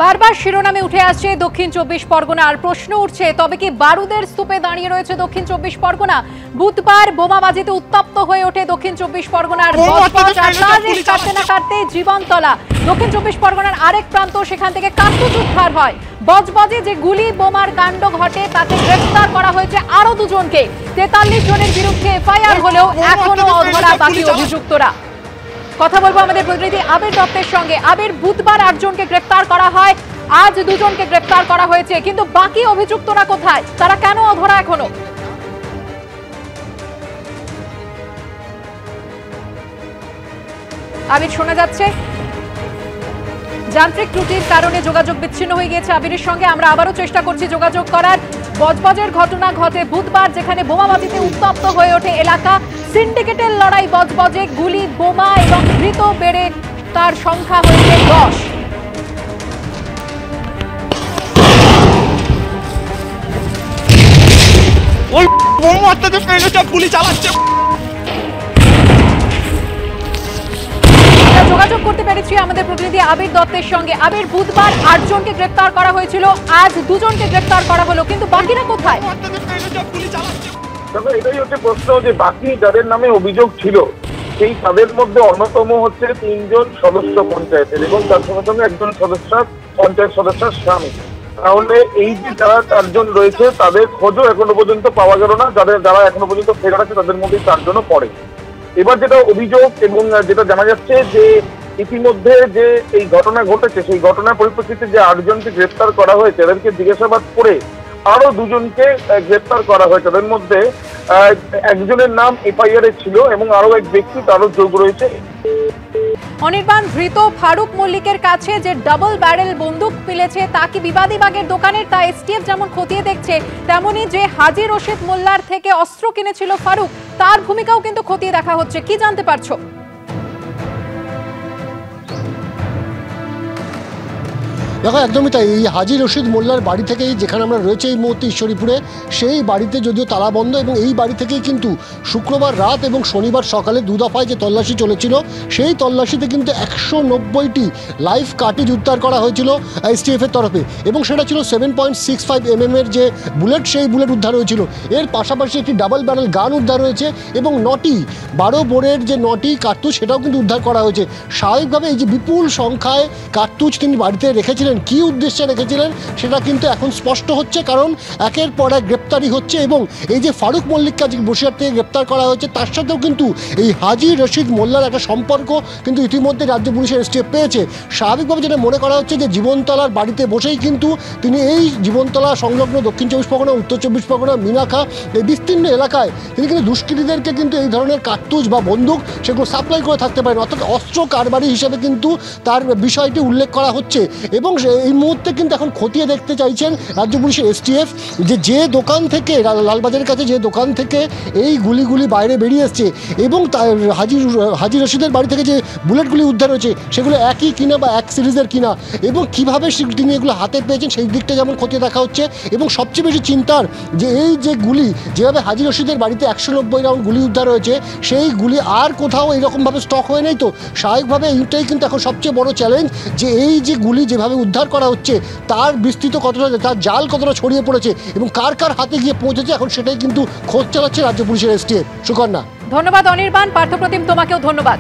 বারবার শিরোনামে উঠে আসছে দক্ষিণ চব্বিশ পরগনা, আর প্রশ্ন উঠছে তবে কি বারুদের স্তূপে দাঁড়িয়ে রয়েছে দক্ষিণ চব্বিশ পরগনা? বুধবার বোমাবাজিতে উত্তপ্ত হয়ে ওঠে দক্ষিণ চব্বিশ পরগনার কাটতে না কাটতে জীবনতলা। দক্ষিণ চব্বিশ পরগনার আরেক প্রান্ত, সেখান থেকে কার্তুজ উদ্ধার হয়। বজবজে যে গুলি বোমার কাণ্ড ঘটে তাতে গ্রেফতার করা হয়েছে আরো দুজনকে। 43 জনের বিরুদ্ধে এফআইআর হলেও এখনো অধরা বাকি অভিযুক্তরা। কথা বলবো আমাদের প্রতিনিধি আবির দত্তের সঙ্গে। আবির, বুধবার 8 জনকে গ্রেফতার করা হয়, আজ 2 জনকে গ্রেফতার করা হয়েছে, কিন্তু বাকি অভিযুক্তরা কোথায়? তারা কেন অধরা এখনো? আবির, শোনা যাচ্ছে? যান্ত্রিক ত্রুটির কারণে যোগাযোগ বিচ্ছিন্ন হয়ে গিয়েছে আবিরের সঙ্গে। আমরা আবারও চেষ্টা করছি যোগাযোগ করার। বজবজের ঘটনা ঘটে বুধবার, যেখানে বোমাবাজিতে উত্তপ্ত হয়ে ওঠে এলাকা। সিন্ডিকেটের লড়াই বজবজে, গুলি, বোমা এবং মৃত বেড়ে তার সংখ্যা হয়েছে 10। যোগাযোগ করতে পেরেছি আমাদের প্রতিনিধি আবির দত্তের সঙ্গে। আবির, বুধবার 8 জনকে গ্রেফতার করা হয়েছিল, আজ 2 জনকে গ্রেফতার করা হলো, কিন্তু বাকিরা কোথায়? এটাই হচ্ছে প্রশ্ন, যে বাকি যাদের নামে অভিযোগ ছিল সেই তাদের মধ্যে অন্যতম হচ্ছে 3 জন সদস্য পঞ্চায়েতের, এবং তার সঙ্গে সঙ্গে একজন পঞ্চায়েত সদস্যের স্বামী। তাহলে এই যে যারা 4 জন রয়েছে তাদের খোঁজও এখনো পর্যন্ত পাওয়া গেল না। যারা এখনো পর্যন্ত ফেরার আছে তাদের মধ্যে 4 জনও পড়ে। এবার যেটা অভিযোগ এবং যেটা জানা যাচ্ছে যে ইতিমধ্যে যে এই ঘটনা ঘটেছে, সেই ঘটনার পরিপ্রেক্ষিতে যে 8 জনকে গ্রেফতার করা হয়েছে, এদেরকে জিজ্ঞাসাবাদ করে আরো 2 জনকে গ্রেফতার করা হয়েছে। তাদের মধ্যে একজনের নাম এফআইআর ছিল এবং আরো এক ব্যক্তি তারও যোগ রয়েছে। অনির্বাণ, ধৃত ফারুক মল্লিকের কাছে যে ডাবল ব্যারেল বন্দুক মিলেছে তা কি বিবাদী বাগের দোকানের? তা এসটিএফ যেমন খতিয়ে দেখছে, তেমনি যে হাজী রশিদ মোল্লার থেকে অস্ত্র কিনেছিল ফারুক, তার ভূমিকাও কিন্তু খতিয়ে দেখা হচ্ছে। কি জানতে পারছো? দেখো, একদমই তাই। এই হাজী রশিদ মোল্লার বাড়ি থেকেই, যেখানে আমরা রয়েছে এই মুহূর্তে ঈশ্বরীপুরে, সেই বাড়িতে যদিও তালা বন্ধ, এবং এই বাড়ি থেকেই কিন্তু শুক্রবার রাত এবং শনিবার সকালে 2 দফায় যে তল্লাশি চলেছিল, সেই তল্লাশিতে কিন্তু 190টি লাইভ কার্টিজ উদ্ধার করা হয়েছিল এসটিএফের তরফে, এবং সেটা ছিল 7.65 mm যে বুলেট, সেই বুলেট উদ্ধার হয়েছিল। এর পাশাপাশি একটি ডাবল ব্যারেল গান উদ্ধার হয়েছে, এবং 12 বোরের যে 9টি কার্তুজ, সেটাও কিন্তু উদ্ধার করা হয়েছে। স্বাভাবিকভাবে এই যে বিপুল সংখ্যায় কার্তুজ তিনি বাড়িতে রেখেছিলেন, কী উদ্দেশ্যে রেখেছিলেন সেটা কিন্তু এখন স্পষ্ট হচ্ছে, কারণ একের পর এক গ্রেপ্তারি হচ্ছে। এবং এই যে ফারুক মল্লিককে আজকে বসিরহাট থেকে গ্রেপ্তার করা হয়েছে, তার সাথেও কিন্তু এই হাজী রশিদ মোল্লার একটা সম্পর্ক কিন্তু ইতিমধ্যে রাজ্য পুলিশের এসটিএফ পেয়েছে। স্বাভাবিকভাবে যেটা মনে করা হচ্ছে যে জীবনতলার বাড়িতে বসেই কিন্তু তিনি এই জীবনতলা সংলগ্ন দক্ষিণ চব্বিশ পরগনা, উত্তর চব্বিশ পরগনা, মিনাখা, এই বিস্তীর্ণ এলাকায় তিনি কিন্তু দুষ্কৃতীদেরকে কিন্তু এই ধরনের কার্তুজ বা বন্দুক সেগুলো সাপ্লাই করে থাকতে পারেন, অর্থাৎ অস্ত্র কারবারি হিসেবে কিন্তু তার বিষয়টি উল্লেখ করা হচ্ছে। এবং এই মুহূর্তে কিন্তু এখন খতিয়ে দেখতে চাইছেন রাজ্য পুলিশের এসটিএফ যে দোকান থেকে, লালবাজারের কাছে যে দোকান থেকে এই গুলিগুলি বাইরে বেরিয়ে এসছে, এবং হাজী রশিদের বাড়ি থেকে যে বুলেটগুলি উদ্ধার হয়েছে সেগুলো একই কিনা বা এক সিরিজের কিনা, এবং কীভাবে তিনি এগুলো হাতে পেয়েছেন সেই দিকটা যেমন খতিয়ে দেখা হচ্ছে। এবং সবচেয়ে বেশি চিন্তার যে এই যে গুলি, যেভাবে হাজী রশিদের বাড়িতে 190 রাউন্ড গুলি উদ্ধার হয়েছে, সেই গুলি আর কোথাও এরকমভাবে স্টক হয়ে নেই তো। স্বাভাবিকভাবে এইটাই কিন্তু এখন সবচেয়ে বড় চ্যালেঞ্জ, যে এই যে গুলি যেভাবে উদ্ধার করা হচ্ছে তার বিস্তৃত কতটা, তার জাল কতটা ছড়িয়ে পড়েছে এবং কার কার হাতে গিয়ে পৌঁছেছে, এখন সেটাই কিন্তু খোঁজ চালাচ্ছে রাজ্য পুলিশের এসটিএফ। সুকন্যা। ধন্যবাদ অনির্বাণ। পার্থপ্রতিম, তোমাকেও ধন্যবাদ।